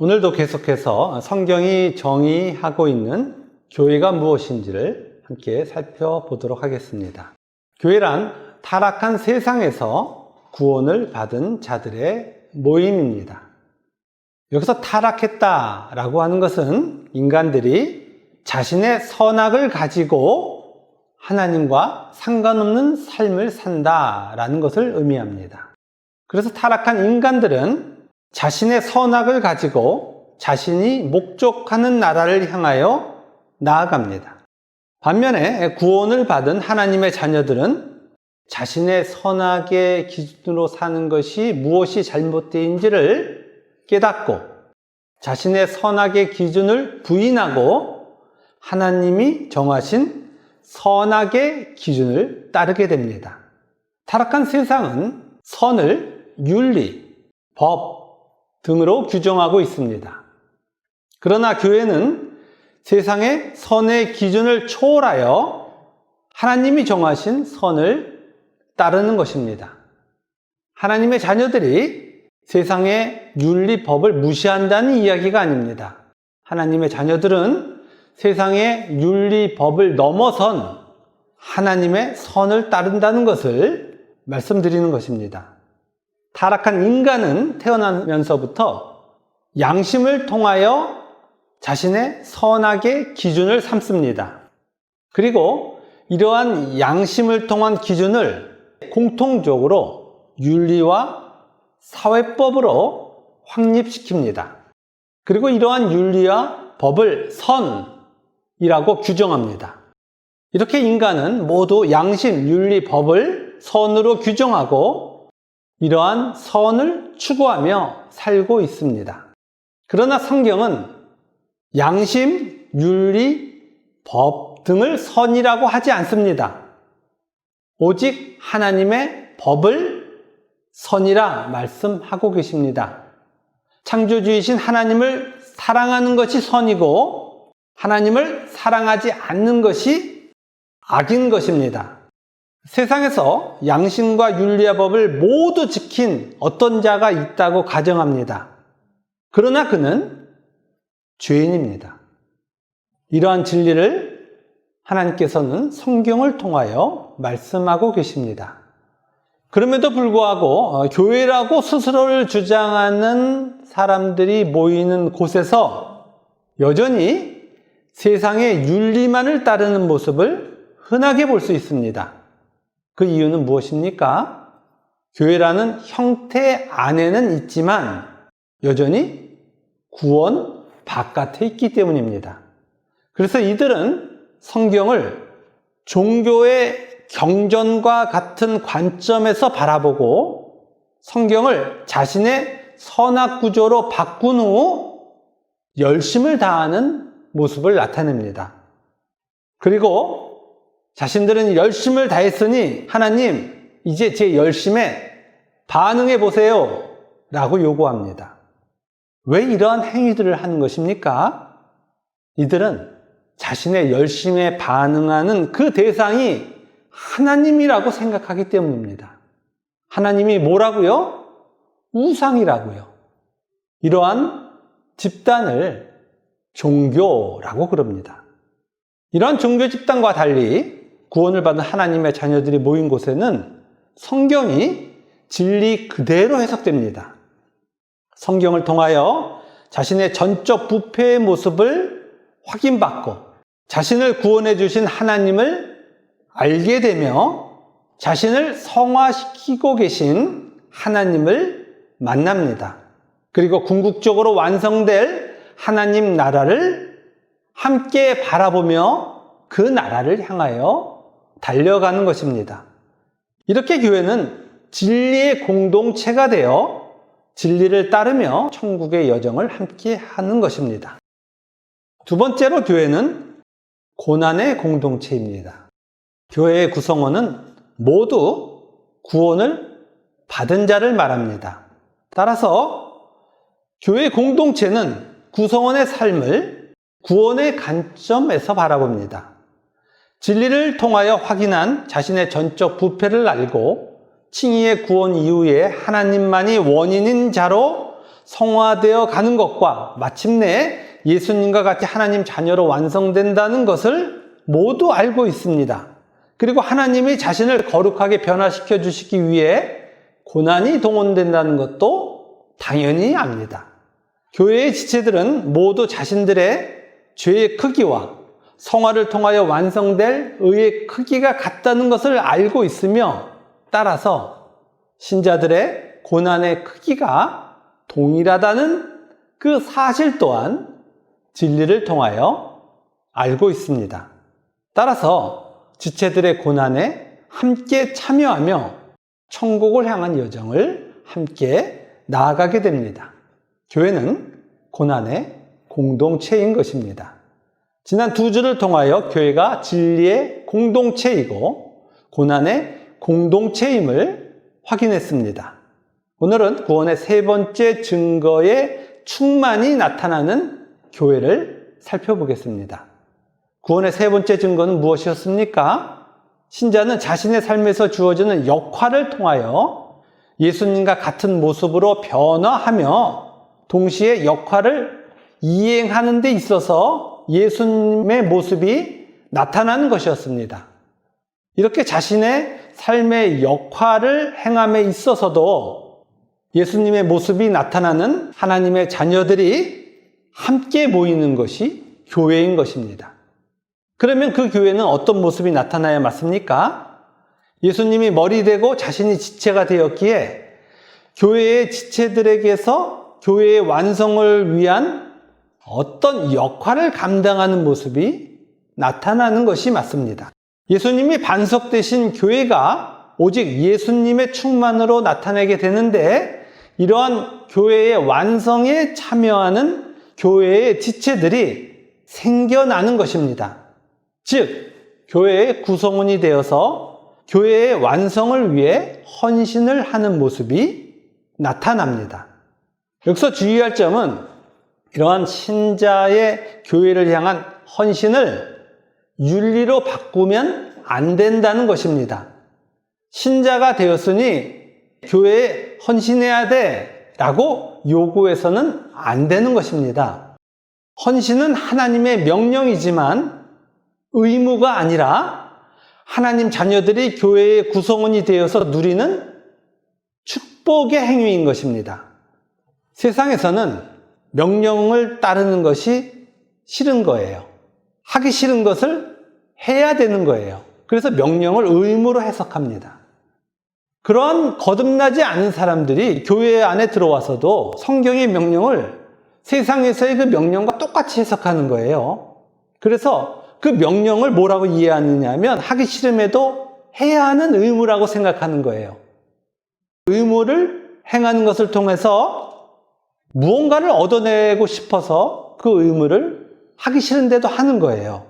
오늘도 계속해서 성경이 정의하고 있는 교회가 무엇인지를 함께 살펴보도록 하겠습니다. 교회란 타락한 세상에서 구원을 받은 자들의 모임입니다. 여기서 타락했다라고 하는 것은 인간들이 자신의 선악을 가지고 하나님과 상관없는 삶을 산다라는 것을 의미합니다. 그래서 타락한 인간들은 자신의 선악을 가지고 자신이 목적하는 나라를 향하여 나아갑니다. 반면에 구원을 받은 하나님의 자녀들은 자신의 선악의 기준으로 사는 것이 무엇이 잘못되는지를 깨닫고 자신의 선악의 기준을 부인하고 하나님이 정하신 선악의 기준을 따르게 됩니다. 타락한 세상은 선을 윤리, 법 등으로 규정하고 있습니다. 그러나 교회는 세상의 선의 기준을 초월하여 하나님이 정하신 선을 따르는 것입니다. 하나님의 자녀들이 세상의 윤리법을 무시한다는 이야기가 아닙니다. 하나님의 자녀들은 세상의 윤리법을 넘어선 하나님의 선을 따른다는 것을 말씀드리는 것입니다. 타락한 인간은 태어나면서부터 양심을 통하여 자신의 선악의 기준을 삼습니다. 그리고 이러한 양심을 통한 기준을 공통적으로 윤리와 사회법으로 확립시킵니다. 그리고 이러한 윤리와 법을 선이라고 규정합니다. 이렇게 인간은 모두 양심, 윤리, 법을 선으로 규정하고 이러한 선을 추구하며 살고 있습니다. 그러나 성경은 양심, 윤리, 법 등을 선이라고 하지 않습니다. 오직 하나님의 법을 선이라 말씀하고 계십니다. 창조주이신 하나님을 사랑하는 것이 선이고 하나님을 사랑하지 않는 것이 악인 것입니다. 세상에서 양심과 윤리와 법을 모두 지킨 어떤 자가 있다고 가정합니다. 그러나 그는 죄인입니다. 이러한 진리를 하나님께서는 성경을 통하여 말씀하고 계십니다. 그럼에도 불구하고 교회라고 스스로를 주장하는 사람들이 모이는 곳에서 여전히 세상의 윤리만을 따르는 모습을 흔하게 볼 수 있습니다. 그 이유는 무엇입니까? 교회라는 형태 안에는 있지만 여전히 구원 바깥에 있기 때문입니다. 그래서 이들은 성경을 종교의 경전과 같은 관점에서 바라보고 성경을 자신의 선악 구조로 바꾼 후 열심을 다하는 모습을 나타냅니다. 그리고 자신들은 열심을 다했으니 하나님 이제 제 열심에 반응해 보세요 라고 요구합니다. 왜 이러한 행위들을 하는 것입니까? 이들은 자신의 열심에 반응하는 그 대상이 하나님이라고 생각하기 때문입니다. 하나님이 뭐라고요? 우상이라고요. 이러한 집단을 종교라고 그럽니다. 이러한 종교 집단과 달리 구원을 받은 하나님의 자녀들이 모인 곳에는 성경이 진리 그대로 해석됩니다. 성경을 통하여 자신의 전적 부패의 모습을 확인받고 자신을 구원해 주신 하나님을 알게 되며 자신을 성화시키고 계신 하나님을 만납니다. 그리고 궁극적으로 완성될 하나님 나라를 함께 바라보며 그 나라를 향하여 달려가는 것입니다. 이렇게 교회는 진리의 공동체가 되어 진리를 따르며 천국의 여정을 함께 하는 것입니다. 두 번째로 교회는 고난의 공동체입니다. 교회의 구성원은 모두 구원을 받은 자를 말합니다. 따라서 교회 공동체는 구성원의 삶을 구원의 관점에서 바라봅니다. 진리를 통하여 확인한 자신의 전적 부패를 알고 칭의의 구원 이후에 하나님만이 원인인 자로 성화되어 가는 것과 마침내 예수님과 같이 하나님 자녀로 완성된다는 것을 모두 알고 있습니다. 그리고 하나님이 자신을 거룩하게 변화시켜 주시기 위해 고난이 동원된다는 것도 당연히 압니다. 교회의 지체들은 모두 자신들의 죄의 크기와 성화를 통하여 완성될 의의 크기가 같다는 것을 알고 있으며, 따라서 신자들의 고난의 크기가 동일하다는 그 사실 또한 진리를 통하여 알고 있습니다. 따라서 지체들의 고난에 함께 참여하며 천국을 향한 여정을 함께 나아가게 됩니다. 교회는 고난의 공동체인 것입니다. 지난 두 주를 통하여 교회가 진리의 공동체이고 고난의 공동체임을 확인했습니다. 오늘은 구원의 세 번째 증거의 충만이 나타나는 교회를 살펴보겠습니다. 구원의 세 번째 증거는 무엇이었습니까? 신자는 자신의 삶에서 주어지는 역할을 통하여 예수님과 같은 모습으로 변화하며 동시에 역할을 이행하는 데 있어서 예수님의 모습이 나타나는 것이었습니다. 이렇게 자신의 삶의 역할을 행함에 있어서도 예수님의 모습이 나타나는 하나님의 자녀들이 함께 모이는 것이 교회인 것입니다. 그러면 그 교회는 어떤 모습이 나타나야 맞습니까? 예수님이 머리 되고 자신이 지체가 되었기에 교회의 지체들에게서 교회의 완성을 위한 어떤 역할을 감당하는 모습이 나타나는 것이 맞습니다. 예수님이 반석 되신 교회가 오직 예수님의 충만으로 나타나게 되는데, 이러한 교회의 완성에 참여하는 교회의 지체들이 생겨나는 것입니다. 즉, 교회의 구성원이 되어서 교회의 완성을 위해 헌신을 하는 모습이 나타납니다. 여기서 주의할 점은 이러한 신자의 교회를 향한 헌신을 윤리로 바꾸면 안 된다는 것입니다. 신자가 되었으니 교회에 헌신해야 돼 라고 요구해서는 안 되는 것입니다. 헌신은 하나님의 명령이지만 의무가 아니라 하나님 자녀들이 교회의 구성원이 되어서 누리는 축복의 행위인 것입니다. 세상에서는 명령을 따르는 것이 싫은 거예요. 하기 싫은 것을 해야 되는 거예요. 그래서 명령을 의무로 해석합니다. 그러한 거듭나지 않은 사람들이 교회 안에 들어와서도 성경의 명령을 세상에서의 그 명령과 똑같이 해석하는 거예요. 그래서 그 명령을 뭐라고 이해하느냐 하면 하기 싫음에도 해야 하는 의무라고 생각하는 거예요. 의무를 행하는 것을 통해서 무언가를 얻어내고 싶어서 그 의무를 하기 싫은데도 하는 거예요.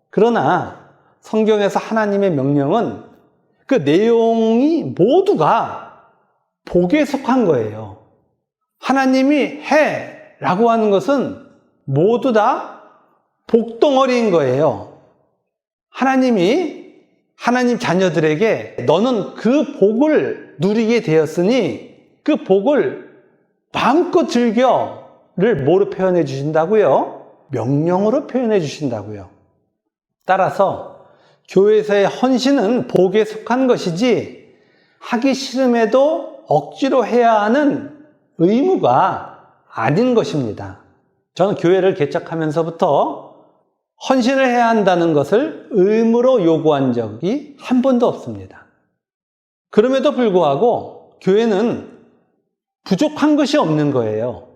그러나 성경에서 하나님의 명령은 그 내용이 모두가 복에 속한 거예요. 하나님이 해 라고 하는 것은 모두 다 복덩어리인 거예요. 하나님이 하나님 자녀들에게 너는 그 복을 누리게 되었으니 그 복을 마음껏 즐겨를 뭐로 표현해 주신다고요? 명령으로 표현해 주신다고요. 따라서 교회에서의 헌신은 복에 속한 것이지 하기 싫음에도 억지로 해야 하는 의무가 아닌 것입니다. 저는 교회를 개척하면서부터 헌신을 해야 한다는 것을 의무로 요구한 적이 한 번도 없습니다. 그럼에도 불구하고 교회는 부족한 것이 없는 거예요.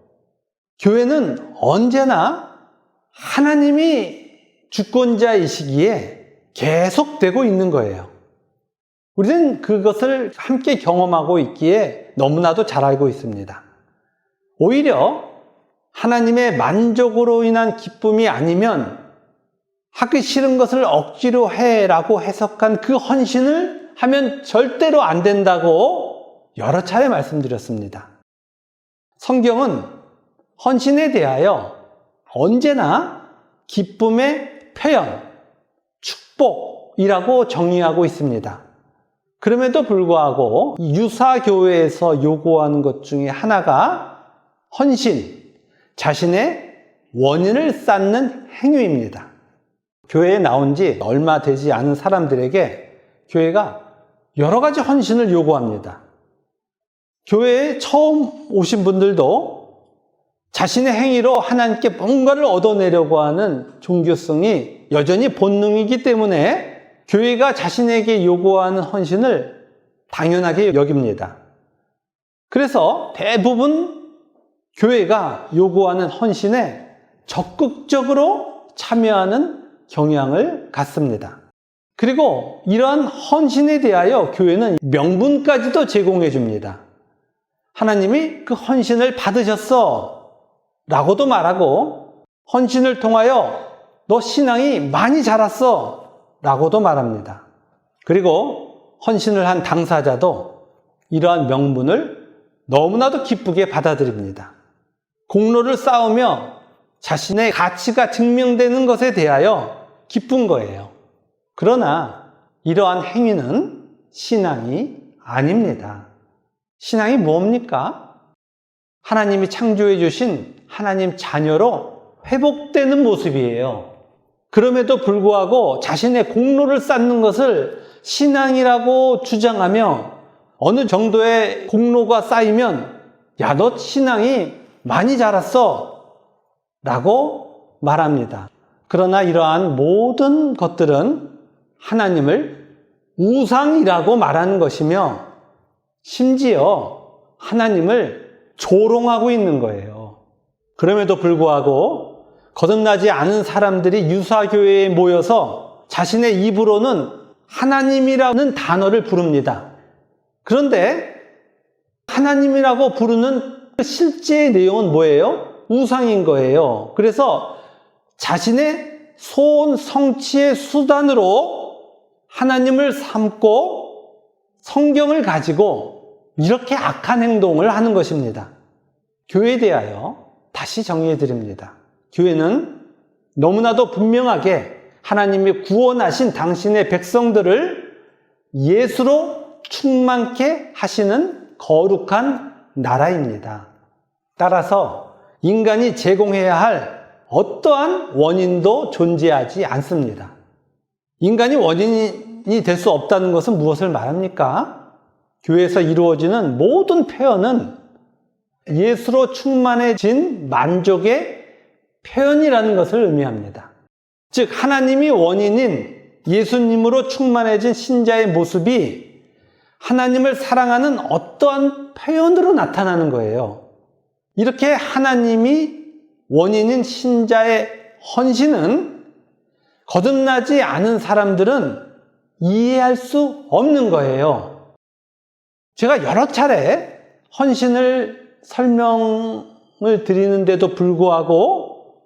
교회는 언제나 하나님이 주권자이시기에 계속되고 있는 거예요. 우리는 그것을 함께 경험하고 있기에 너무나도 잘 알고 있습니다. 오히려 하나님의 만족으로 인한 기쁨이 아니면 하기 싫은 것을 억지로 해라고 해석한 그 헌신을 하면 절대로 안 된다고 여러 차례 말씀드렸습니다. 성경은 헌신에 대하여 언제나 기쁨의 표현, 축복이라고 정의하고 있습니다. 그럼에도 불구하고 유사교회에서 요구하는 것 중에 하나가 헌신, 자신의 원인을 쌓는 행위입니다. 교회에 나온 지 얼마 되지 않은 사람들에게 교회가 여러 가지 헌신을 요구합니다. 교회에 처음 오신 분들도 자신의 행위로 하나님께 뭔가를 얻어내려고 하는 종교성이 여전히 본능이기 때문에 교회가 자신에게 요구하는 헌신을 당연하게 여깁니다. 그래서 대부분 교회가 요구하는 헌신에 적극적으로 참여하는 경향을 갖습니다. 그리고 이러한 헌신에 대하여 교회는 명분까지도 제공해 줍니다. 하나님이 그 헌신을 받으셨어 라고도 말하고, 헌신을 통하여 너 신앙이 많이 자랐어 라고도 말합니다. 그리고 헌신을 한 당사자도 이러한 명분을 너무나도 기쁘게 받아들입니다. 공로를 쌓으며 자신의 가치가 증명되는 것에 대하여 기쁜 거예요. 그러나 이러한 행위는 신앙이 아닙니다. 신앙이 뭡니까? 하나님이 창조해 주신 하나님 자녀로 회복되는 모습이에요. 그럼에도 불구하고 자신의 공로를 쌓는 것을 신앙이라고 주장하며 어느 정도의 공로가 쌓이면 야, 너 신앙이 많이 자랐어 라고 말합니다. 그러나 이러한 모든 것들은 하나님을 우상이라고 말하는 것이며 심지어 하나님을 조롱하고 있는 거예요. 그럼에도 불구하고 거듭나지 않은 사람들이 유사교회에 모여서 자신의 입으로는 하나님이라는 단어를 부릅니다. 그런데 하나님이라고 부르는 실제의 내용은 뭐예요? 우상인 거예요. 그래서 자신의 소원 성취의 수단으로 하나님을 삼고 성경을 가지고 이렇게 악한 행동을 하는 것입니다. 교회에 대하여 다시 정리해 드립니다. 교회는 너무나도 분명하게 하나님이 구원하신 당신의 백성들을 예수로 충만케 하시는 거룩한 나라입니다. 따라서 인간이 제공해야 할 어떠한 원인도 존재하지 않습니다. 인간이 원인이 될 수 없다는 것은 무엇을 말합니까? 교회에서 이루어지는 모든 표현은 예수로 충만해진 만족의 표현이라는 것을 의미합니다. 즉 하나님이 원인인 예수님으로 충만해진 신자의 모습이 하나님을 사랑하는 어떠한 표현으로 나타나는 거예요. 이렇게 하나님이 원인인 신자의 헌신은 거듭나지 않은 사람들은 이해할 수 없는 거예요. 제가 여러 차례 헌신을 설명을 드리는데도 불구하고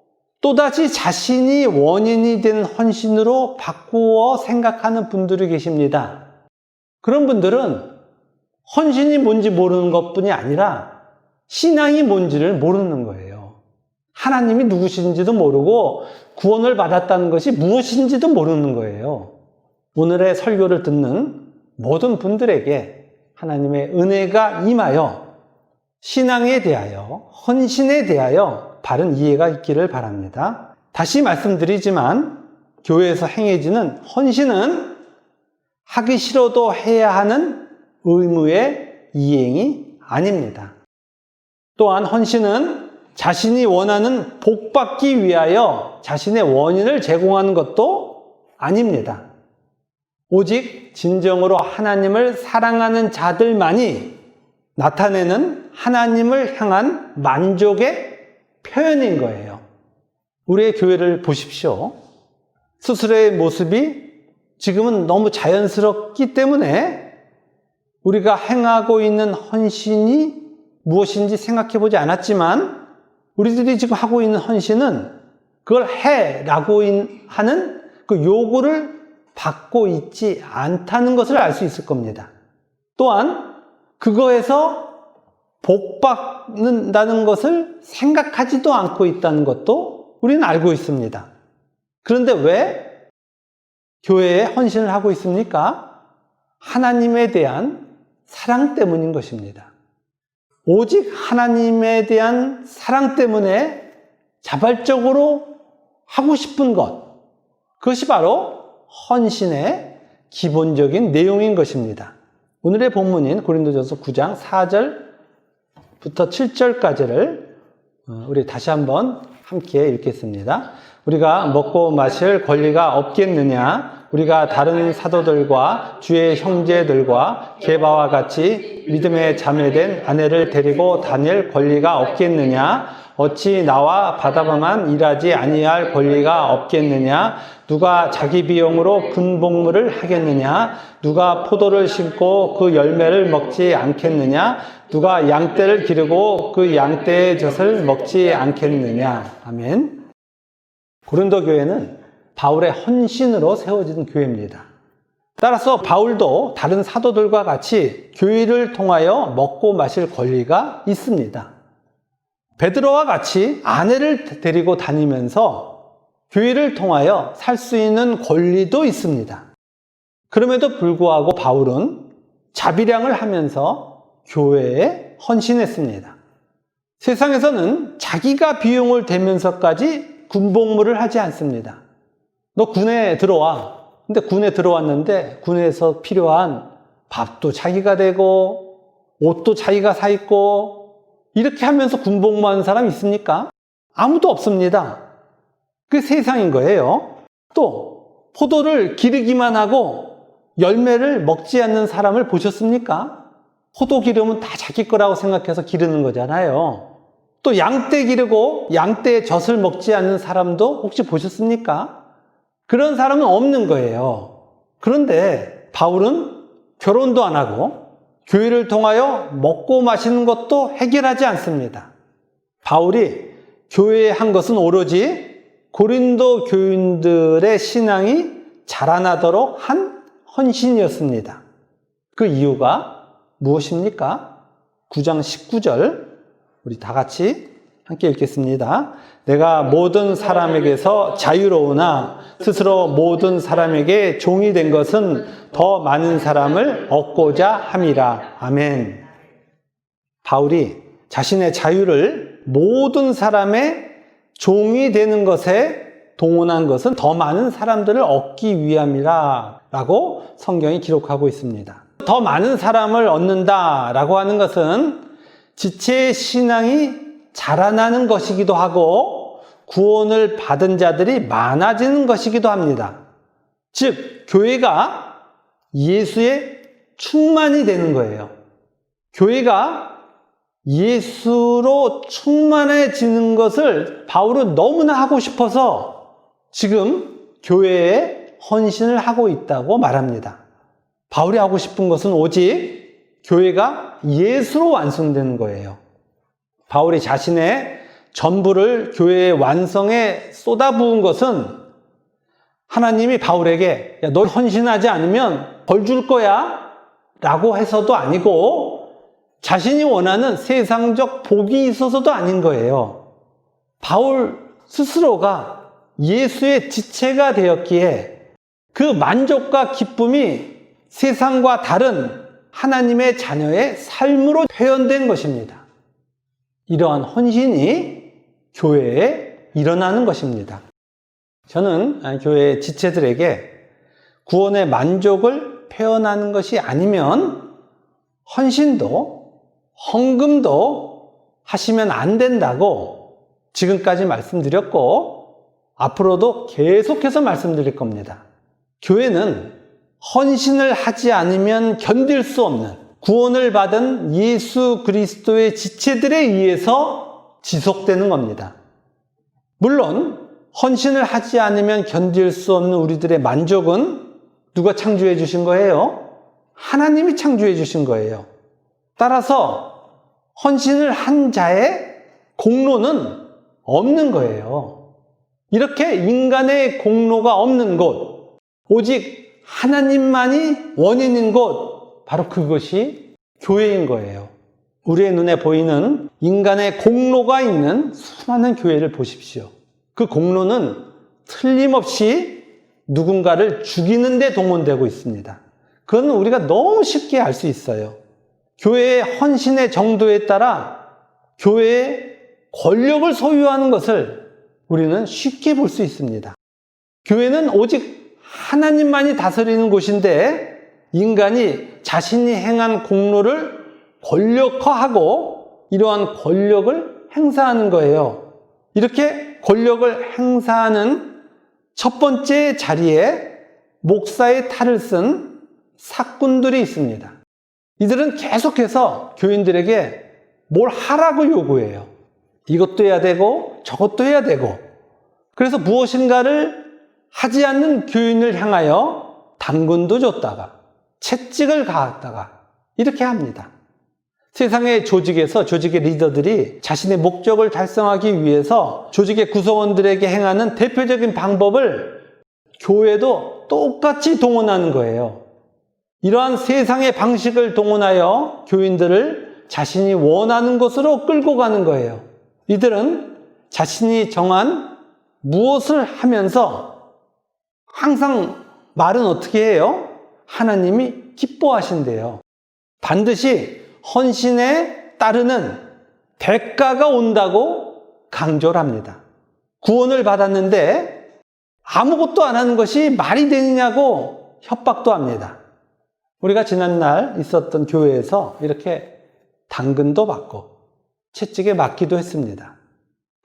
또다시 자신이 원인이 된 헌신으로 바꾸어 생각하는 분들이 계십니다. 그런 분들은 헌신이 뭔지 모르는 것뿐이 아니라 신앙이 뭔지를 모르는 거예요. 하나님이 누구신지도 모르고 구원을 받았다는 것이 무엇인지도 모르는 거예요. 오늘의 설교를 듣는 모든 분들에게 하나님의 은혜가 임하여 신앙에 대하여, 헌신에 대하여 바른 이해가 있기를 바랍니다. 다시 말씀드리지만 교회에서 행해지는 헌신은 하기 싫어도 해야 하는 의무의 이행이 아닙니다. 또한 헌신은 자신이 원하는 복받기 위하여 자신의 원인을 제공하는 것도 아닙니다. 오직 진정으로 하나님을 사랑하는 자들만이 나타내는 하나님을 향한 만족의 표현인 거예요. 우리의 교회를 보십시오. 스스로의 모습이 지금은 너무 자연스럽기 때문에 우리가 행하고 있는 헌신이 무엇인지 생각해 보지 않았지만 우리들이 지금 하고 있는 헌신은 그걸 해라고 하는 그 요구를 받고 있지 않다는 것을 알 수 있을 겁니다. 또한 그거에서 복받는다는 것을 생각하지도 않고 있다는 것도 우리는 알고 있습니다. 그런데 왜 교회에 헌신을 하고 있습니까? 하나님에 대한 사랑 때문인 것입니다. 오직 하나님에 대한 사랑 때문에 자발적으로 하고 싶은 것, 그것이 바로 헌신의 기본적인 내용인 것입니다. 오늘의 본문인 고린도전서 9장 4절부터 7절까지를 우리 다시 한번 함께 읽겠습니다. 우리가 먹고 마실 권리가 없겠느냐? 우리가 다른 사도들과 주의 형제들과 게바와 같이 믿음에 자매된 아내를 데리고 다닐 권리가 없겠느냐? 어찌 나와 바다바만 일하지 아니할 권리가 없겠느냐? 누가 자기 비용으로 군복무를 하겠느냐? 누가 포도를 심고 그 열매를 먹지 않겠느냐? 누가 양떼를 기르고 그 양떼의 젖을 먹지 않겠느냐? 아멘. 고린도 교회는 바울의 헌신으로 세워진 교회입니다. 따라서 바울도 다른 사도들과 같이 교회를 통하여 먹고 마실 권리가 있습니다. 베드로와 같이 아내를 데리고 다니면서 교회를 통하여 살 수 있는 권리도 있습니다. 그럼에도 불구하고 바울은 자비량을 하면서 교회에 헌신했습니다. 세상에서는 자기가 비용을 대면서까지 군복무를 하지 않습니다. 너 군에 들어와. 근데 군에 들어왔는데 군에서 필요한 밥도 자기가 대고 옷도 자기가 사 입고 이렇게 하면서 군복무하는 사람 있습니까? 아무도 없습니다. 그게 세상인 거예요. 또 포도를 기르기만 하고 열매를 먹지 않는 사람을 보셨습니까? 포도 기르면 다 자기 거라고 생각해서 기르는 거잖아요. 또 양떼 기르고 양떼의 젖을 먹지 않는 사람도 혹시 보셨습니까? 그런 사람은 없는 거예요. 그런데 바울은 결혼도 안 하고 교회를 통하여 먹고 마시는 것도 해결하지 않습니다. 바울이 교회에 한 것은 오로지 고린도 교인들의 신앙이 자라나도록 한 헌신이었습니다. 그 이유가 무엇입니까? 9장 19절 우리 다 같이 함께 읽겠습니다. 내가 모든 사람에게서 자유로우나 스스로 모든 사람에게 종이 된 것은 더 많은 사람을 얻고자 함이라. 아멘. 바울이 자신의 자유를 모든 사람의 종이 되는 것에 동원한 것은 더 많은 사람들을 얻기 위함이라 라고 성경이 기록하고 있습니다. 더 많은 사람을 얻는다 라고 하는 것은 지체의 신앙이 자라나는 것이기도 하고 구원을 받은 자들이 많아지는 것이기도 합니다. 즉 교회가 예수의 충만이 되는 거예요. 교회가 예수로 충만해지는 것을 바울은 너무나 하고 싶어서 지금 교회에 헌신을 하고 있다고 말합니다. 바울이 하고 싶은 것은 오직 교회가 예수로 완성되는 거예요. 바울이 자신의 전부를 교회의 완성에 쏟아부은 것은 하나님이 바울에게 야, 너 헌신하지 않으면 벌 줄 거야 라고 해서도 아니고 자신이 원하는 세상적 복이 있어서도 아닌 거예요. 바울 스스로가 예수의 지체가 되었기에 그 만족과 기쁨이 세상과 다른 하나님의 자녀의 삶으로 표현된 것입니다. 이러한 헌신이 교회에 일어나는 것입니다. 저는 교회 지체들에게 구원의 만족을 표현하는 것이 아니면 헌신도 헌금도 하시면 안 된다고 지금까지 말씀드렸고 앞으로도 계속해서 말씀드릴 겁니다. 교회는 헌신을 하지 않으면 견딜 수 없는 구원을 받은 예수 그리스도의 지체들에 의해서 지속되는 겁니다. 물론 헌신을 하지 않으면 견딜 수 없는 우리들의 만족은 누가 창조해 주신 거예요? 하나님이 창조해 주신 거예요. 따라서 헌신을 한 자의 공로는 없는 거예요. 이렇게 인간의 공로가 없는 곳, 오직 하나님만이 원인인 곳, 바로 그것이 교회인 거예요. 우리의 눈에 보이는 인간의 공로가 있는 수많은 교회를 보십시오. 그 공로는 틀림없이 누군가를 죽이는 데 동원되고 있습니다. 그건 우리가 너무 쉽게 알 수 있어요. 교회의 헌신의 정도에 따라 교회의 권력을 소유하는 것을 우리는 쉽게 볼 수 있습니다. 교회는 오직 하나님만이 다스리는 곳인데 인간이 자신이 행한 공로를 권력화하고 이러한 권력을 행사하는 거예요. 이렇게 권력을 행사하는 첫 번째 자리에 목사의 탈을 쓴 사꾼들이 있습니다. 이들은 계속해서 교인들에게 뭘 하라고 요구해요. 이것도 해야 되고 저것도 해야 되고, 그래서 무엇인가를 하지 않는 교인을 향하여 당근도 줬다가 채찍을 가했다가 이렇게 합니다. 세상의 조직에서 조직의 리더들이 자신의 목적을 달성하기 위해서 조직의 구성원들에게 행하는 대표적인 방법을 교회도 똑같이 동원하는 거예요. 이러한 세상의 방식을 동원하여 교인들을 자신이 원하는 곳으로 끌고 가는 거예요. 이들은 자신이 정한 무엇을 하면서 항상 말은 어떻게 해요? 하나님이 기뻐하신대요. 반드시 헌신에 따르는 대가가 온다고 강조를 합니다. 구원을 받았는데 아무것도 안 하는 것이 말이 되느냐고 협박도 합니다. 우리가 지난날 있었던 교회에서 이렇게 당근도 받고 채찍에 맞기도 했습니다.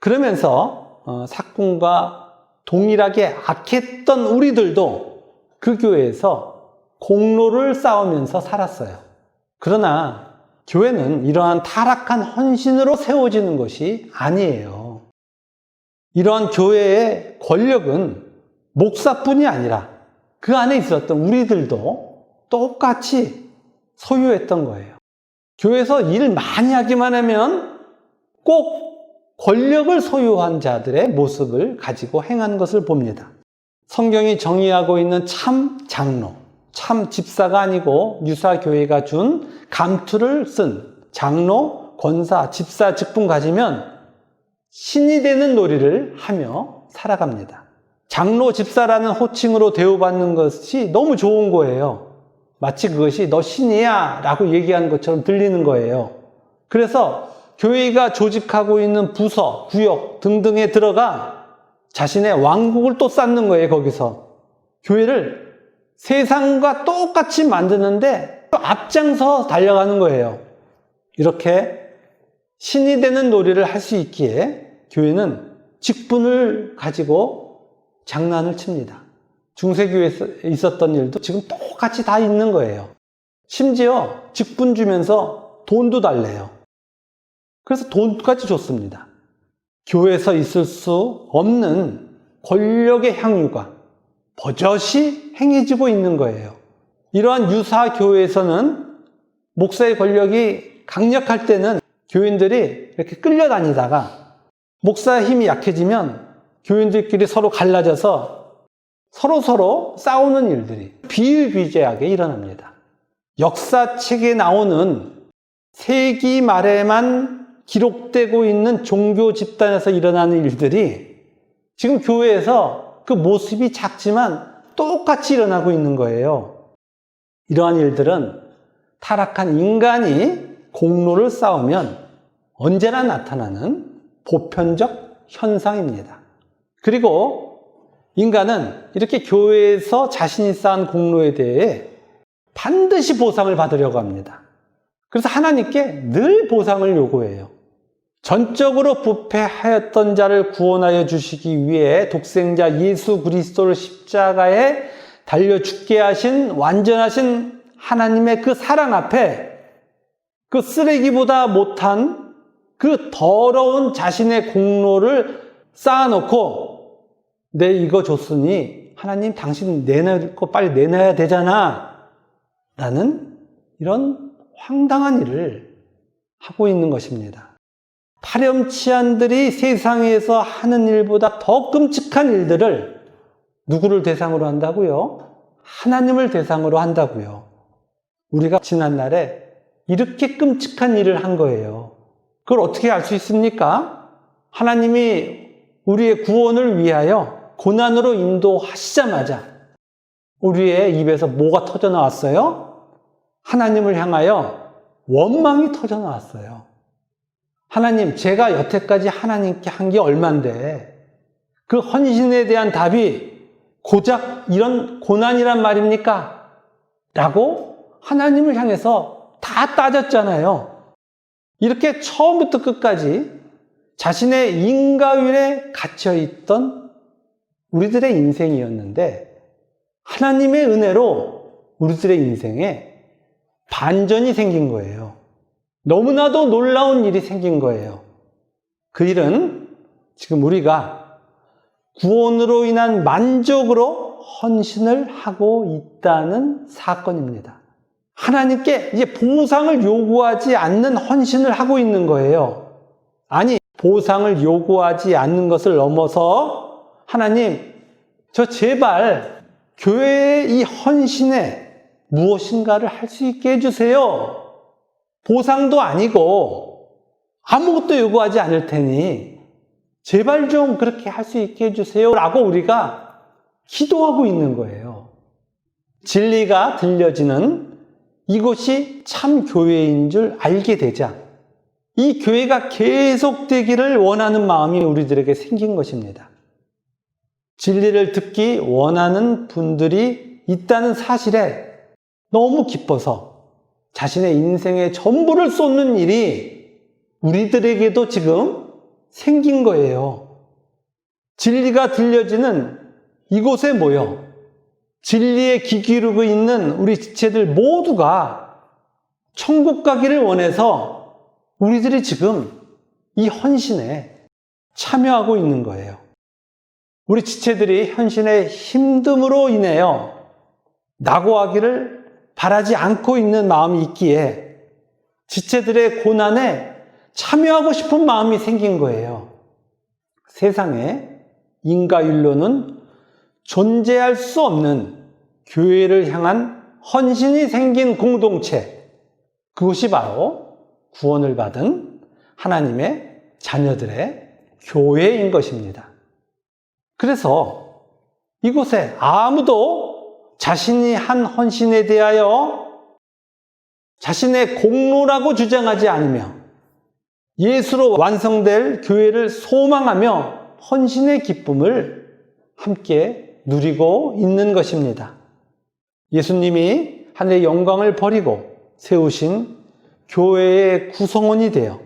그러면서 사꾼과 동일하게 악했던 우리들도 그 교회에서 공로를 쌓으면서 살았어요. 그러나 교회는 이러한 타락한 헌신으로 세워지는 것이 아니에요. 이러한 교회의 권력은 목사뿐이 아니라 그 안에 있었던 우리들도 똑같이 소유했던 거예요. 교회에서 일을 많이 하기만 하면 꼭 권력을 소유한 자들의 모습을 가지고 행한 것을 봅니다. 성경이 정의하고 있는 참 장로, 참 집사가 아니고 유사교회가 준 감투를 쓴 장로, 권사, 집사 직분 가지면 신이 되는 놀이를 하며 살아갑니다. 장로, 집사라는 호칭으로 대우받는 것이 너무 좋은 거예요. 마치 그것이 너 신이야 라고 얘기하는 것처럼 들리는 거예요. 그래서 교회가 조직하고 있는 부서, 구역 등등에 들어가 자신의 왕국을 또 쌓는 거예요. 거기서 교회를 세상과 똑같이 만드는데 또 앞장서 달려가는 거예요. 이렇게 신이 되는 놀이를 할 수 있기에 교회는 직분을 가지고 장난을 칩니다. 중세교회에 있었던 일도 지금 똑같이 다 있는 거예요. 심지어 직분 주면서 돈도 달래요. 그래서 돈까지 줬습니다. 교회에서 있을 수 없는 권력의 향유가 버젓이 행해지고 있는 거예요. 이러한 유사 교회에서는 목사의 권력이 강력할 때는 교인들이 이렇게 끌려다니다가 목사의 힘이 약해지면 교인들끼리 서로 갈라져서 서로 싸우는 일들이 비일비재하게 일어납니다. 역사책에 나오는 세기 말에만 기록되고 있는 종교 집단에서 일어나는 일들이 지금 교회에서 그 모습이 작지만 똑같이 일어나고 있는 거예요. 이러한 일들은 타락한 인간이 공로를 쌓으면 언제나 나타나는 보편적 현상입니다. 그리고 인간은 이렇게 교회에서 자신이 쌓은 공로에 대해 반드시 보상을 받으려고 합니다. 그래서 하나님께 늘 보상을 요구해요. 전적으로 부패하였던 자를 구원하여 주시기 위해 독생자 예수 그리스도를 십자가에 달려 죽게 하신 완전하신 하나님의 그 사랑 앞에 그 쓰레기보다 못한 그 더러운 자신의 공로를 쌓아놓고 내 이거 줬으니 하나님 당신 내놓을 거 빨리 내놔야 되잖아 라는 이런 황당한 일을 하고 있는 것입니다. 파렴치한들이 세상에서 하는 일보다 더 끔찍한 일들을 누구를 대상으로 한다고요? 하나님을 대상으로 한다고요. 우리가 지난날에 이렇게 끔찍한 일을 한 거예요. 그걸 어떻게 알 수 있습니까? 하나님이 우리의 구원을 위하여 고난으로 인도하시자마자 우리의 입에서 뭐가 터져 나왔어요? 하나님을 향하여 원망이 터져 나왔어요. 하나님, 제가 여태까지 하나님께 한 게 얼만데 그 헌신에 대한 답이 고작 이런 고난이란 말입니까? 라고 하나님을 향해서 다 따졌잖아요. 이렇게 처음부터 끝까지 자신의 인과율에 갇혀있던 우리들의 인생이었는데 하나님의 은혜로 우리들의 인생에 반전이 생긴 거예요. 너무나도 놀라운 일이 생긴 거예요. 그 일은 지금 우리가 구원으로 인한 만족으로 헌신을 하고 있다는 사건입니다. 하나님께 이제 보상을 요구하지 않는 헌신을 하고 있는 거예요. 아니, 보상을 요구하지 않는 것을 넘어서 하나님, 저 제발 교회의 이 헌신에 무엇인가를 할 수 있게 해주세요. 보상도 아니고 아무것도 요구하지 않을 테니 제발 좀 그렇게 할 수 있게 해주세요 라고 우리가 기도하고 있는 거예요. 진리가 들려지는 이곳이 참 교회인 줄 알게 되자 이 교회가 계속되기를 원하는 마음이 우리들에게 생긴 것입니다. 진리를 듣기 원하는 분들이 있다는 사실에 너무 기뻐서 자신의 인생의 전부를 쏟는 일이 우리들에게도 지금 생긴 거예요. 진리가 들려지는 이곳에 모여 진리에 귀 기울이고 있는 우리 지체들 모두가 천국 가기를 원해서 우리들이 지금 이 헌신에 참여하고 있는 거예요. 우리 지체들이 헌신의 힘듦으로 인하여 낙오하기를 바라지 않고 있는 마음이 있기에 지체들의 고난에 참여하고 싶은 마음이 생긴 거예요. 세상에 인과율로는 존재할 수 없는 교회를 향한 헌신이 생긴 공동체, 그것이 바로 구원을 받은 하나님의 자녀들의 교회인 것입니다. 그래서 이곳에 아무도 자신이 한 헌신에 대하여 자신의 공로라고 주장하지 않으며 예수로 완성될 교회를 소망하며 헌신의 기쁨을 함께 누리고 있는 것입니다. 예수님이 하늘의 영광을 버리고 세우신 교회의 구성원이 되어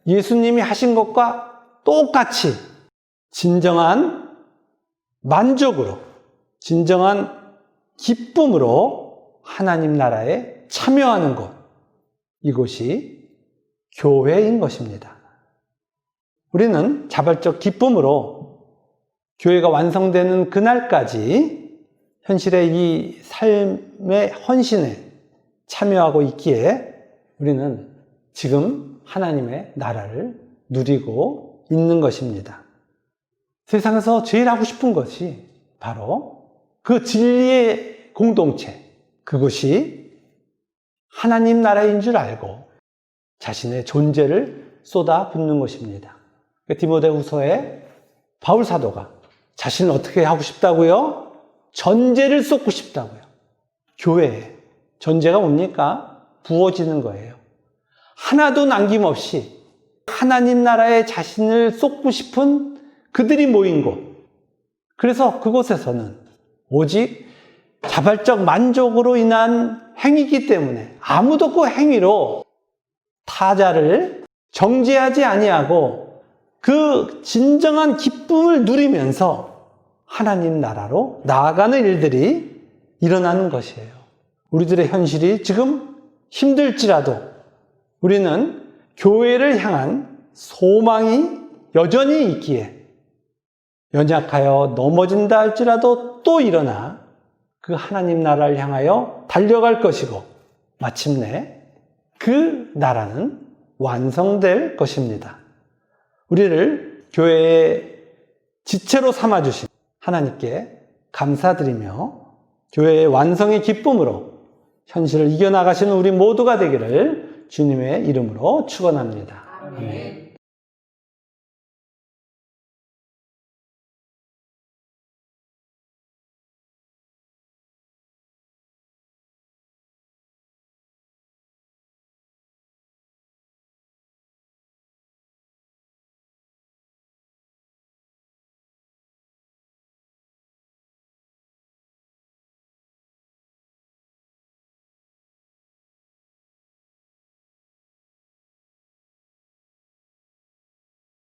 예수님이 하신 것과 똑같이 진정한 만족으로, 진정한 기쁨으로 하나님 나라에 참여하는 곳, 이곳이 교회인 것입니다. 우리는 자발적 기쁨으로 교회가 완성되는 그날까지 현실의 이 삶의 헌신에 참여하고 있기에 우리는 지금 하나님의 나라를 누리고 있는 것입니다. 세상에서 제일 하고 싶은 것이 바로 그 진리의 공동체, 그것이 하나님 나라인 줄 알고 자신의 존재를 쏟아붓는 것입니다. 디모데후서에 바울 사도가 자신을 어떻게 하고 싶다고요? 전제를 쏟고 싶다고요. 교회에 전제가 뭡니까? 부어지는 거예요. 하나도 남김없이 하나님 나라에 자신을 쏟고 싶은 그들이 모인 곳. 그래서 그곳에서는 오직 자발적 만족으로 인한 행위이기 때문에 아무도 그 행위로 타자를 정죄하지 아니하고 그 진정한 기쁨을 누리면서 하나님 나라로 나아가는 일들이 일어나는 것이에요. 우리들의 현실이 지금 힘들지라도 우리는 교회를 향한 소망이 여전히 있기에 연약하여 넘어진다 할지라도 또 일어나 그 하나님 나라를 향하여 달려갈 것이고 마침내 그 나라는 완성될 것입니다. 우리를 교회의 지체로 삼아주신 하나님께 감사드리며 교회의 완성의 기쁨으로 현실을 이겨나가시는 우리 모두가 되기를 주님의 이름으로 축원합니다. 아멘.